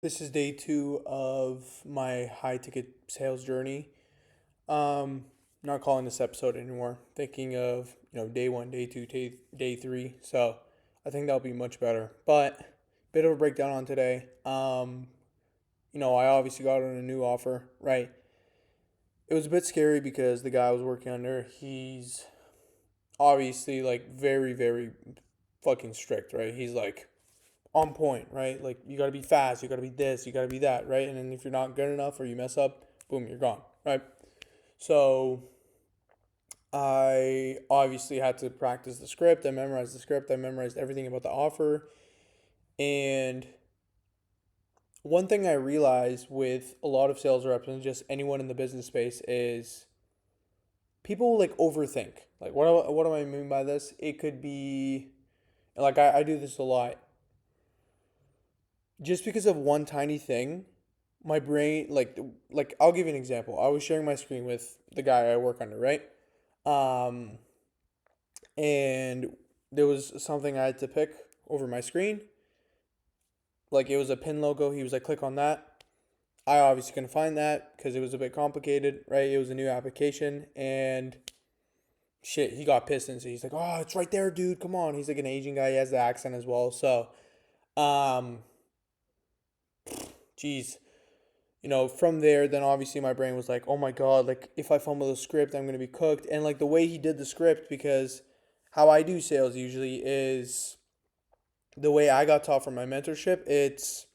This is day two of my high ticket sales journey. Not calling this episode anymore. Thinking of day one, day two, day three. So I think that'll be much better. But bit of a breakdown on today. I obviously got on a new offer. Right. It was a bit scary because the guy I was working under, he's obviously like very, very fucking strict. Right. He's like on point, right? Like you got to be fast, you got to be this, you got to be that, right? And then if you're not good enough or you mess up, boom, you're gone, right? So I obviously had to practice the script. I memorized the script. I memorized everything about the offer. And one thing I realized with a lot of sales reps and just anyone in the business space is people like overthink. Like what do I mean by this? It could be like I do this a lot. Just because of one tiny thing, my brain like I'll give you an example. I was sharing my screen with the guy I work under, right? Um and there was something I had to pick over my screen. Like it was a pin logo. He was like, click on that. I obviously couldn't find that because it was a bit complicated, right? It was a new application and shit, he got pissed and so he's like, oh, it's right there, dude. Come on. He's like an Asian guy. He has the accent as well. So, um, geez, from there, then obviously my brain was like, oh my God, like if I fumble the script, I'm going to be cooked. And like the way he did the script, because how I do sales usually is the way I got taught from my mentorship. It's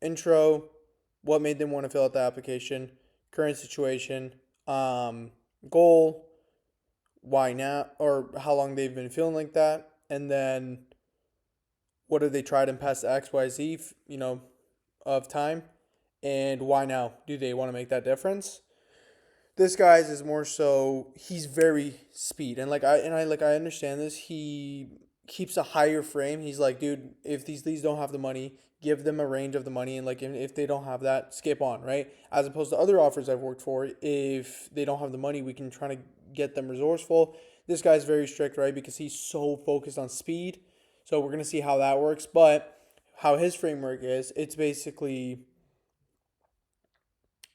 intro, what made them want to fill out the application, current situation, um, goal, why now, or how long they've been feeling like that. And then what have they tried in past XYZ, of time, and why now? Do they want to make that difference? This guy's is more so he's very speed and I understand this. He keeps a higher frame. He's like, dude, if these leads don't have the money, give them a range of the money, and like if they don't have that, skip on, right? As opposed to other offers I've worked for, if they don't have the money, we can try to get them resourceful. This guy's very strict, right? Because he's so focused on speed. So we're gonna see how that works, but how his framework is, it's basically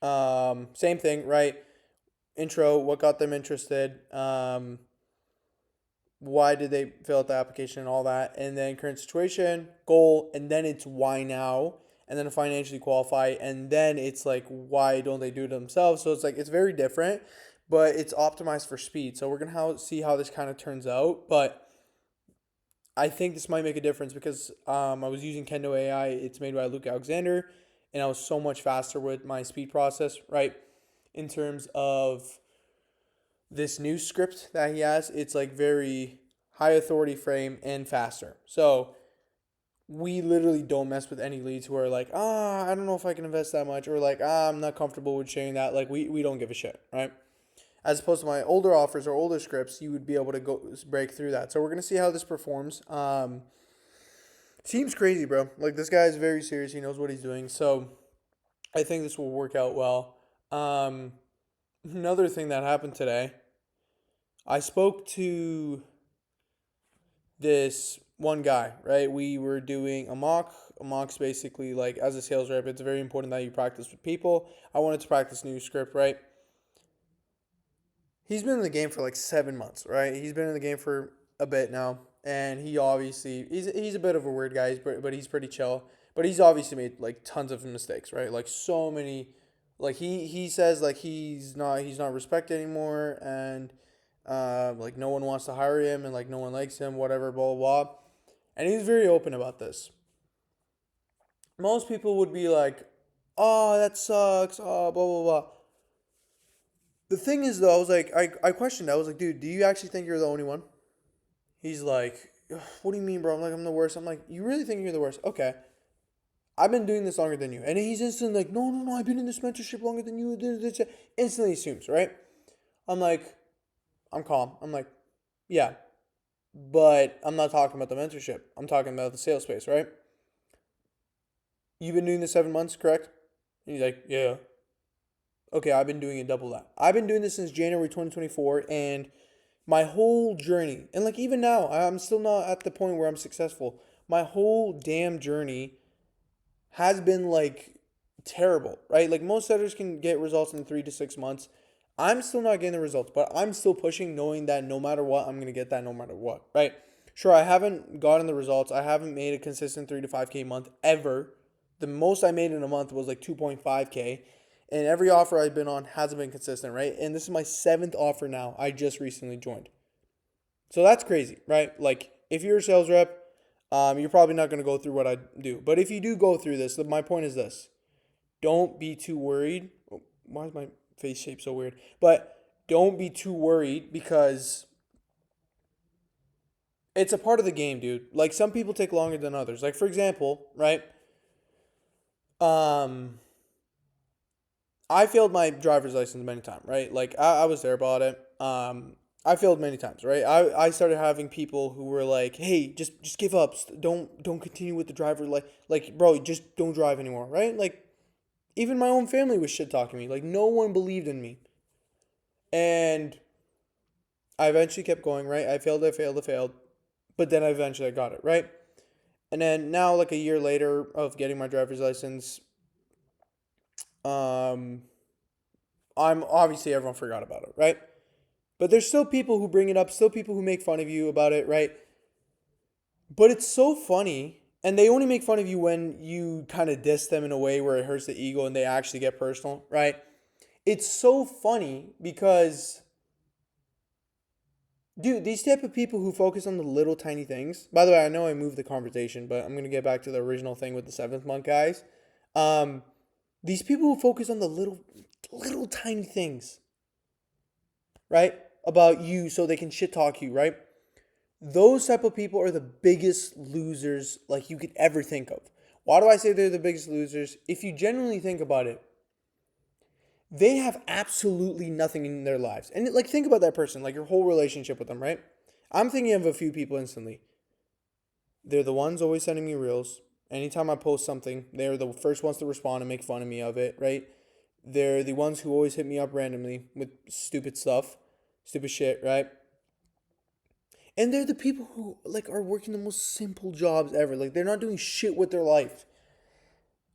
same thing, right? Intro, what got them interested, why did they fill out the application and all that, and then current situation, goal, and then it's why now, and then financially qualify, and then it's like why don't they do it themselves? So it's like it's very different, but it's optimized for speed. So we're gonna see how this kind of turns out, but I think this might make a difference because I was using Kendo AI. It's made by Luke Alexander, and I was so much faster with my speed process, right? In terms of this new script that he has, it's like very high authority frame and faster. So we literally don't mess with any leads who are like, I don't know if I can invest that much, or like, I'm not comfortable with sharing that. Like, we don't give a shit, right? As opposed to my older offers or older scripts, you would be able to go break through that. So we're gonna see how this performs. Seems crazy, bro. Like this guy is very serious. He knows what he's doing. So I think this will work out well. Um, Another thing that happened today, I spoke to this one guy, right? We were doing a mock. A mock's basically like as a sales rep, it's very important that you practice with people. I wanted to practice new script, right? He's been in the game for like 7 months, right? He's been in the game for a bit now, and he obviously he's a bit of a weird guy, but he's pretty chill. But he's obviously made like tons of mistakes, right? Like so many, like he says like he's not respected anymore, and like no one wants to hire him, and like no one likes him, whatever, blah blah blah. And he's very open about this. Most people would be like, "Oh, that sucks," oh, blah blah blah. The thing is, though, I was like, I questioned. I was like, dude, do you actually think you're the only one? He's like, what do you mean, bro? I'm like, I'm the worst. I'm like, you really think you're the worst? Okay. I've been doing this longer than you. And he's instantly like, no, no, no, I've been in this mentorship longer than you. Instantly assumes, right? I'm like, I'm calm. I'm like, yeah, but I'm not talking about the mentorship. I'm talking about the sales space, right? You've been doing this 7 months, correct? And he's like, yeah. Okay, I've been doing it double that. I've been doing this since January 2024, and my whole journey, and like even now, I'm still not at the point where I'm successful. My whole damn journey, has been like terrible, right? Like most setters can get results in 3 to 6 months. I'm still not getting the results, but I'm still pushing, knowing that no matter what, I'm gonna get that no matter what, right? Sure, I haven't gotten the results. I haven't made a consistent 3 to 5K month ever. The most I made in a month was like 2.5K. And every offer I've been on hasn't been consistent, right? And this is my seventh offer now. I just recently joined. So that's crazy, right? Like if you're a sales rep, you're probably not going to go through what I do. But if you do go through this, my point is this: don't be too worried. Why is my face shape so weird? But don't be too worried because it's a part of the game, dude. Like some people take longer than others. Like for example, right? Um, I failed my driver's license many times, right? Like I was there about it. I failed many times, right? I started having people who were like, "Hey, just give up. Don't continue with the driver like bro, just don't drive anymore," right? Like even my own family was shit talking me. Like no one believed in me. And I eventually kept going, right? I failed, but then I got it, right? And then now like a year later of getting my driver's license, um I'm obviously everyone forgot about it, right? But there's still people who bring it up, still people who make fun of you about it, right? But it's so funny, and they only make fun of you when you kind of diss them in a way where it hurts the ego and they actually get personal, right? It's so funny because, dude, these type of people who focus on the little tiny things. By the way, I know I moved the conversation, but I'm gonna get back to the original thing with the seventh month guys. Um, these people who focus on the little tiny things, right, about you, so they can shit talk you, right? Those type of people are the biggest losers like you could ever think of. Why do I say they're the biggest losers? If you genuinely think about it, they have absolutely nothing in their lives. And like think about that person, like your whole relationship with them, right? I'm thinking of a few people instantly. They're the ones always sending me reels. Anytime I post something, they're the first ones to respond and make fun of me of it, right? They're the ones who always hit me up randomly with stupid stuff, stupid shit, right? And they're the people who like are working the most simple jobs ever. Like they're not doing shit with their life.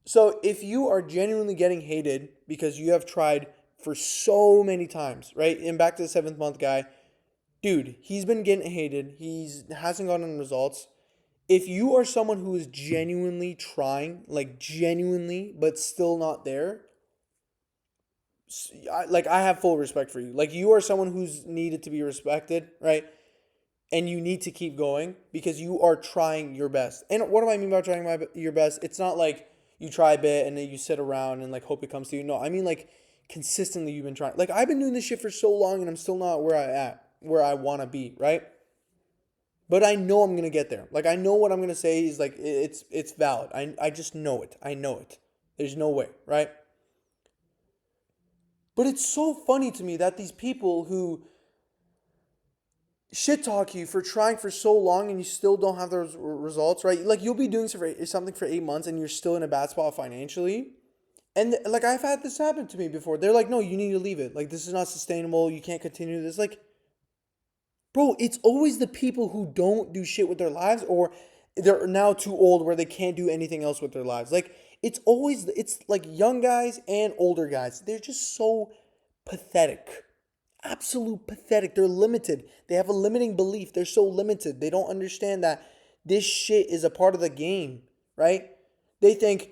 So if you are genuinely getting hated because you have tried for so many times, right? And back to the seventh month guy, dude, he's been getting hated. He's hasn't gotten results. If you are someone who is genuinely trying, like genuinely, but still not there, like I have full respect for you. Like you are someone who's needed to be respected, right? And you need to keep going because you are trying your best. And what do I mean by trying your best? It's not like you try a bit and then you sit around and like hope it comes to you. No, I mean like consistently you've been trying. Like I've been doing this shit for so long and I'm still not where I want to be, right? But I know I'm gonna get there. Like I know what I'm gonna say is like it's valid. I just know it. I know it. There's no way, right? But it's so funny to me that these people who shit talk you for trying for so long and you still don't have those results, right? Like you'll be doing something for 8 months and you're still in a bad spot financially. And like I've had this happen to me before. They're like, no, you need to leave it. Like this is not sustainable. You can't continue this. Like, bro, it's always the people who don't do shit with their lives or they're now too old where they can't do anything else with their lives. Like it's like young guys and older guys. They're just so pathetic. Absolute pathetic. They're limited. They have a limiting belief. They're so limited. They don't understand that this shit is a part of the game, right? They think,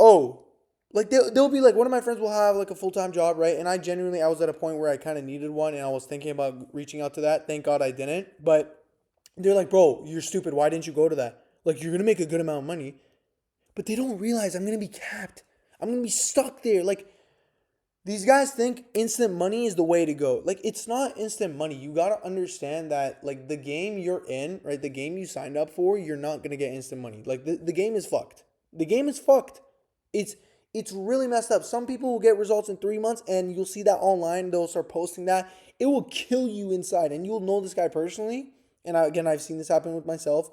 oh, like they'll be like, one of my friends will have like a full-time job, right? And I was at a point where I kind of needed one and I was thinking about reaching out to that. Thank God I didn't. But they're like, bro, you're stupid. Why didn't you go to that? Like, you're going to make a good amount of money. But they don't realize I'm going to be capped. I'm going to be stuck there. Like, these guys think instant money is the way to go. Like, it's not instant money. You got to understand that, like, the game you're in, right? The game you signed up for, you're not going to get instant money. Like, the game is fucked. The game is fucked. It's it's really messed up. Some people will get results in 3 months and you'll see that online. They'll start posting that. It will kill you inside. And you'll know this guy personally. And again, I've seen this happen with myself.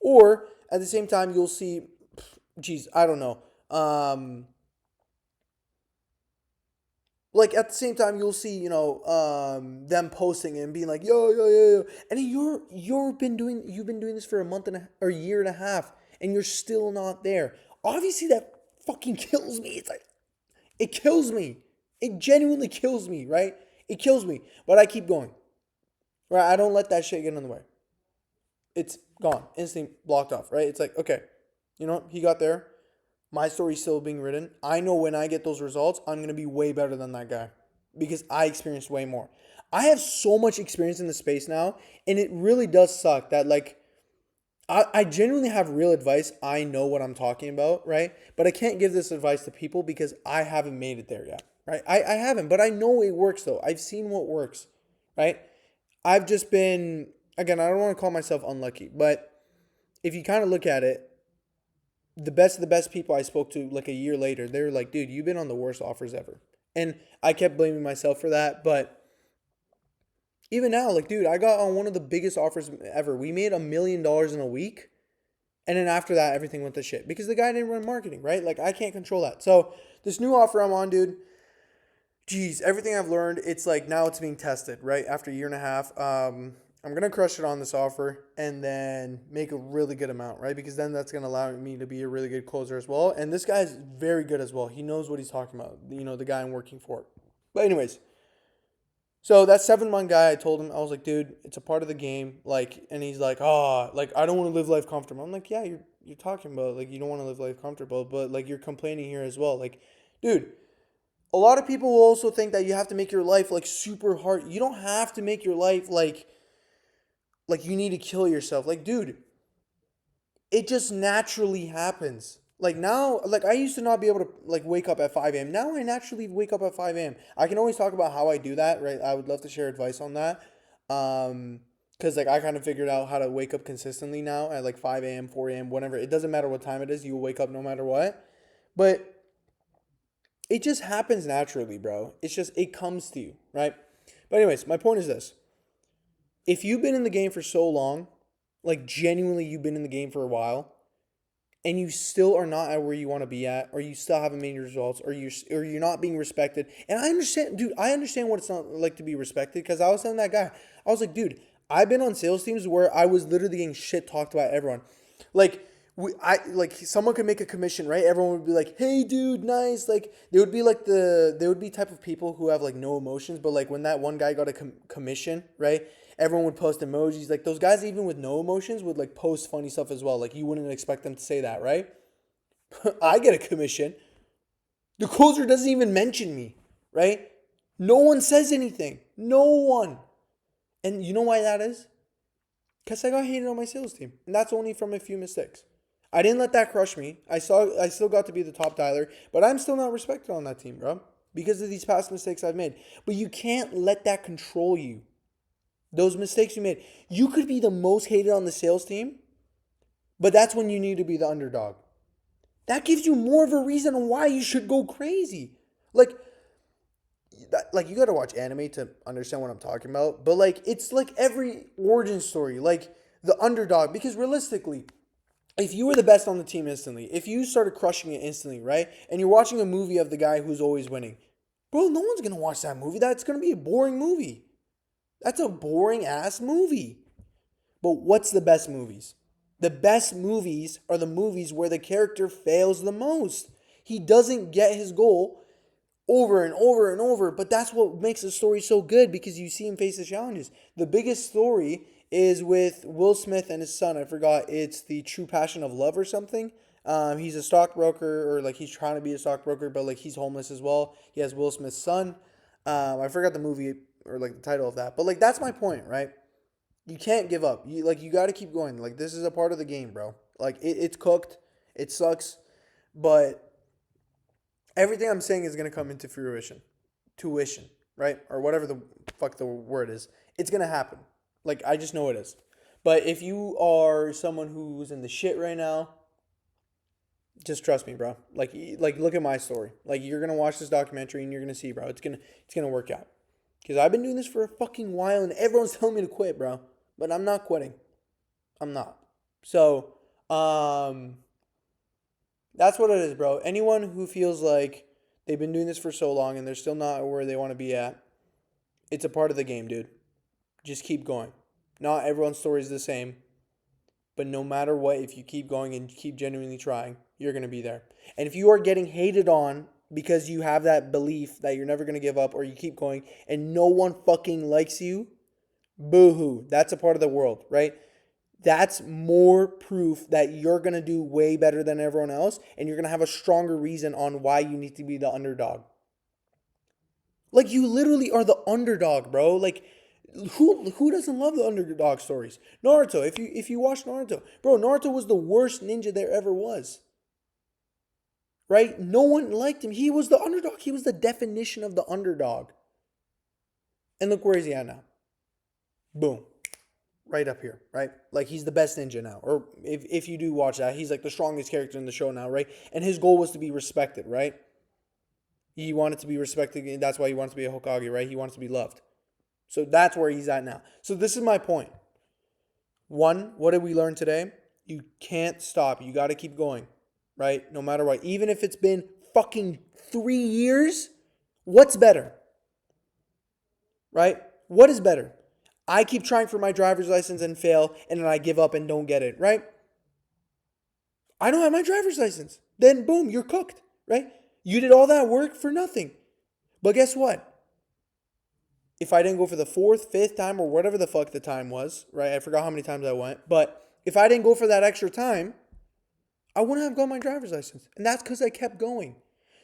Or at the same time, you'll see, geez, I don't know. Like at the same time you'll see them posting and being like yo, and you've been doing this for a month and or a year and a half and you're still not there. Obviously, that fucking kills me. It's like, it kills me. It genuinely kills me, right? It kills me. But I keep going, right? I don't let that shit get in the way. It's gone. Instantly blocked off, right? It's like, okay, you know what? He got there. My story's still being written. I know when I get those results, I'm going to be way better than that guy because I experienced way more. I have so much experience in the space now, and it really does suck that, like, I genuinely have real advice. I know what I'm talking about, right? But I can't give this advice to people because I haven't made it there yet, right? I haven't, but I know it works though. I've seen what works, right? I've just been, again, I don't want to call myself unlucky, but if you kind of look at it, the best of the best people I spoke to like a year later, they were like, dude, you've been on the worst offers ever. And I kept blaming myself for that. But even now, like, dude, I got on one of the biggest offers ever. We made $1 million in a week. And then after that, everything went to shit because the guy didn't run marketing, right? Like, I can't control that. So, this new offer I'm on, dude, geez, everything I've learned, it's like now it's being tested, right? After a year and a half. I'm going to crush it on this offer and then make a really good amount, right? Because then that's going to allow me to be a really good closer as well. And this guy's very good as well. He knows what he's talking about, you know, the guy I'm working for. But, anyways, so that 7 month guy, I told him, I was like, dude, it's a part of the game. Like, and he's like, oh, like, I don't want to live life comfortable. I'm like, yeah, you're talking about, like, you don't want to live life comfortable, but, like, you're complaining here as well. Like, dude, a lot of people will also think that you have to make your life, like, super hard. You don't have to make your life, like you need to kill yourself. Like, dude, it just naturally happens. Like now, like I used to not be able to like wake up at 5 a.m. Now I naturally wake up at 5 a.m. I can always talk about how I do that, right? I would love to share advice on that. Because like I kind of figured out how to wake up consistently now at like 5 a.m., 4 a.m., whatever. It doesn't matter what time it is, you will wake up no matter what. But it just happens naturally, bro. It's just, it comes to you, right? But, anyways, my point is this. If you've been in the game for so long, like genuinely you've been in the game for a while, and you still are not at where you want to be at, or you still haven't made your results, or you're not being respected. And I understand, dude, I understand what it's not like to be respected because I was telling that guy, I was like, dude, I've been on sales teams where I was literally getting shit talked about everyone. Like like someone could make a commission, right? Everyone would be like, "Hey, dude, nice." Like they would be type of people who have like no emotions, but like when that one guy got a commission, right? Everyone would post emojis. Like those guys, even with no emotions, would like post funny stuff as well. Like you wouldn't expect them to say that, right? I get a commission. The closer doesn't even mention me, right? No one says anything. No one. And you know why that is? Because I got hated on my sales team. And that's only from a few mistakes. I didn't let that crush me. I still got to be the top dialer, but I'm still not respected on that team, bro. Because of these past mistakes I've made. But you can't let that control you. Those mistakes you made. You could be the most hated on the sales team, but that's when you need to be the underdog. That gives you more of a reason why you should go crazy. Like, like you gotta watch anime to understand what I'm talking about. But like, it's like every origin story, like the underdog. Because realistically, if you were the best on the team instantly, if you started crushing it instantly, right, and you're watching a movie of the guy who's always winning, bro, no one's gonna watch that movie. That's gonna be a boring movie. That's a boring ass movie. But what's the best movies? The best movies are the movies where the character fails the most. He doesn't get his goal over and over and over, but that's what makes the story so good because you see him face the challenges. The biggest story is with Will Smith and his son. I forgot. It's The True Passion of Love or something. He's a stockbroker, or like he's trying to be a stockbroker, but like he's homeless as well. He has Will Smith's son. I forgot the movie or like the title of that, but like that's my point, right? You can't give up. You got to keep going. Like this is a part of the game, bro. Like it's cooked. It sucks, but everything I'm saying is gonna come into fruition, tuition, right, or whatever the fuck the word is. It's gonna happen. Like I just know it is. But if you are someone who's in the shit right now, just trust me, bro. Like look at my story. Like you're gonna watch this documentary and you're gonna see, bro. It's gonna work out. Because I've been doing this for a fucking while and everyone's telling me to quit, bro. But I'm not quitting. I'm not. So, that's what it is, bro. Anyone who feels like they've been doing this for so long and they're still not where they want to be at, it's a part of the game, dude. Just keep going. Not everyone's story is the same, but no matter what, if you keep going and keep genuinely trying, you're going to be there. And if you are getting hated on because you have that belief that you're never going to give up or you keep going and no one fucking likes you, boo-hoo. That's a part of the world, right? That's more proof that you're going to do way better than everyone else and you're going to have a stronger reason on why you need to be the underdog. Like, you literally are the underdog, bro. Like, who doesn't love the underdog stories? Naruto, if you watch Naruto, bro, Naruto was the worst ninja there ever was. Right? No one liked him. He was the underdog. He was the definition of the underdog. And look where he's at now. Boom. Right up here, right? Like, he's the best ninja now. Or if you do watch that, he's like the strongest character in the show now, right? And his goal was to be respected, right? He wanted to be respected. That's why he wants to be a Hokage, right? He wants to be loved. So that's where he's at now. So this is my point. One, what did we learn today? You can't stop. You got to keep going, right? No matter what. Even if it's been fucking 3 years, what's better? Right? What is better? I keep trying for my driver's license and fail, and then I give up and don't get it, right? I don't have my driver's license. Then boom, you're cooked, right? You did all that work for nothing. But guess what? If I didn't go for the 4th, 5th time, or whatever the fuck the time was, right? I forgot how many times I went. But if I didn't go for that extra time, I wouldn't have got my driver's license. And that's because I kept going.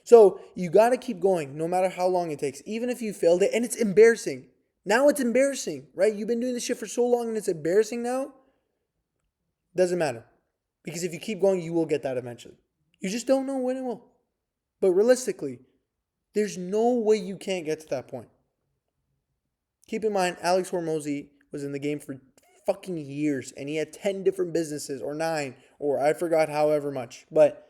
So you got to keep going no matter how long it takes. Even if you failed it, and it's embarrassing. Now it's embarrassing, right? You've been doing this shit for so long and it's embarrassing now. Doesn't matter. Because if you keep going, you will get that eventually. You just don't know when it will. But realistically, there's no way you can't get to that point. Keep in mind, Alex Hormozi was in the game for fucking years, and he had 10 different businesses, or 9, or I forgot however much. But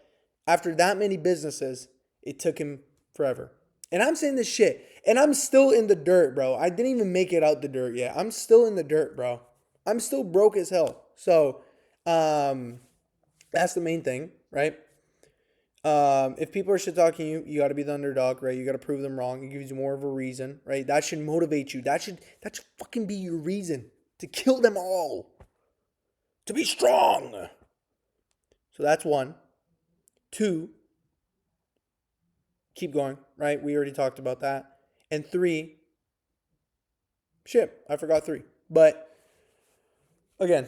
after that many businesses, it took him forever. And I'm saying this shit, and I'm still in the dirt, bro. I didn't even make it out the dirt yet. I'm still in the dirt, bro. I'm still broke as hell. So, that's the main thing, right? If people are shit talking you got to be the underdog, right? You got to prove them wrong. It gives you more of a reason, right? That should motivate you. That should fucking be your reason to kill them all, to be strong. So that's 1. 2, keep going, right? We already talked about that. And 3, shit, I forgot 3. But again,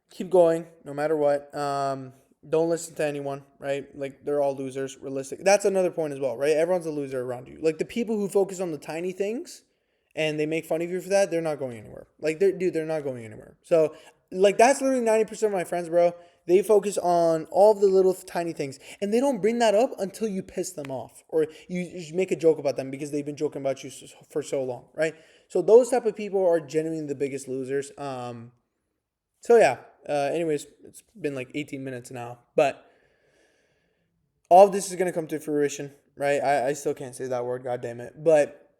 keep going no matter what. Don't listen to anyone, right? Like, they're all losers, realistic. That's another point as well, right? Everyone's a loser around you. Like, the people who focus on the tiny things and they make fun of you for that, they're not going anywhere. Like, they're not going anywhere. So, like, that's literally 90% of my friends, bro. They focus on all of the little tiny things. And they don't bring that up until you piss them off. Or you make a joke about them because they've been joking about you for so long, right? So, those type of people are genuinely the biggest losers. So, yeah. Anyways, it's been like 18 minutes now, but all of this is going to come to fruition, right? I still can't say that word, god damn it, but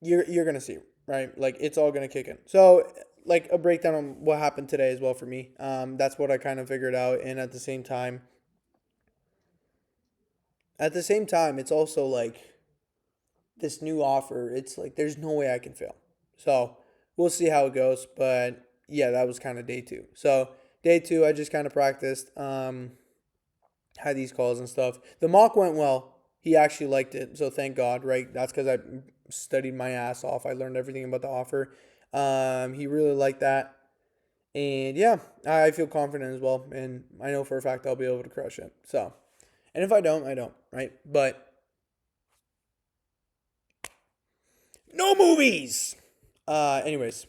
you're going to see, right? Like, it's all going to kick in. So, like, a breakdown on what happened today as well for me. That's what I kind of figured out. And at the same time, it's also like this new offer. It's like, there's no way I can fail. So we'll see how it goes, but yeah, that was kind of day 2. So day 2, I just kind of practiced, had these calls and stuff. The mock went well. He actually liked it. So thank God, right? That's because I studied my ass off. I learned everything about the offer. He really liked that. And yeah, I feel confident as well. And I know for a fact I'll be able to crush it. So, and if I don't, I don't, right? But no movies. Anyways.